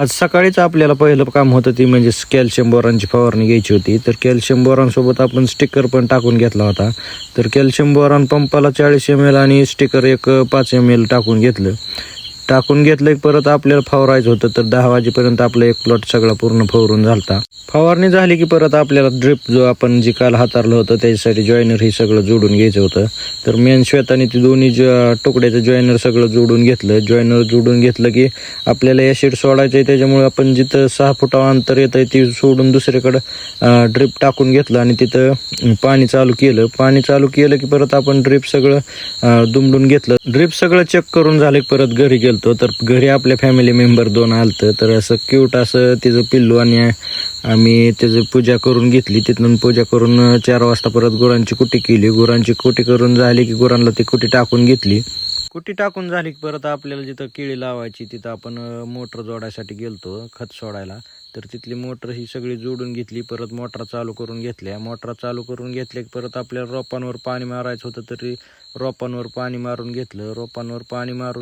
आज सकाळीच आपल्याला पहिलं काम होतं ती म्हणजे कॅल्शियम बोरानची फवारणी घ्यायची होती. तर कॅल्शियम बोरानसोबत आपण स्टिकर पण टाकून घेतला होता. तर कॅल्शियम बोरान पंपाला 40 ml आणि स्टिकर एक 5 ml टाकून घेतलं परत आपल्याला फवारायचं होतं. तर 10 वाजेपर्यंत आपला एक प्लॉट सगळा पूर्ण फवारून झालता. फवारणी झाली की परत आपल्याला ड्रिप जो आपण जी काल हातारलं होतं त्याच्यासाठी जॉईनर हे सगळं जोडून घ्यायचं होतं. तर मेन श्वेताने ती दोन्ही तुकड्याचं जॉईनर सगळं जोडून घेतलं. जॉईनर जोडून घेतलं की आपल्याला ॲसिड सोडायचं आहे, त्याच्यामुळे आपण जिथं 6 फुटा अंतर येत आहे ती सोडून दुसरीकडं ड्रिप टाकून घेतलं आणि तिथं पाणी चालू केलं की परत आपण ड्रिप सगळं दुमडून घेतलं. ड्रिप सगळं चेक करून झालं की परत घरी गेलतो. तर घरी आपल्या फॅमिली मेंबर 2 आलतं. तर असं क्यूट असं तिचं पिल्लू आणि आम्ही त्याची पूजा करून घेतली. तिथून पूजा करून 4 वाजता परत गुरांची कुटी केली. गुरांची कुटी करून झाली की गुरांना ती कुटी टाकून घेतली. कुटी टाकून झाली की परत आपल्याला जिथं केळी लावायची तिथं आपण मोटर जोडायसाठी गेलतो खत सोडायला. तर तिथली मोटर ही सगळी जोडून घेतली. परत मोटर चालू करून घेतल्या की परत आपल्याला रोपांवर पाणी मारायचं होतं. तरी रोपांवर पाणी मारून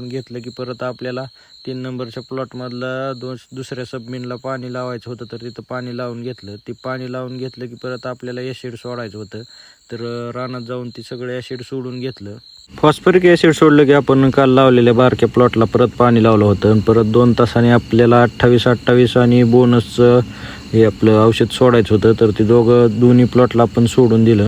घेतलं की परत आपल्याला 3 नंबरच्या प्लॉटमधला दुसऱ्या सबमिनला पाणी लावायचं होतं. तर तिथं पाणी लावून घेतलं. पाणी लावून घेतलं की परत आपल्याला ॲसिड सोडायचं होतं. तर रानात जाऊन ती सगळं ॲसिड सोडून घेतलं. फॉस्फरिक ॲसिड सोडलं की आपण काल लावलेल्या बारक्या प्लॉटला परत पाणी लावलं होतं. आणि परत 2 तासांनी आपल्याला 28 आणि बोनसचं हे आपलं औषध सोडायचं होतं. तर ते दोन्ही प्लॉटला आपण सोडून दिलं.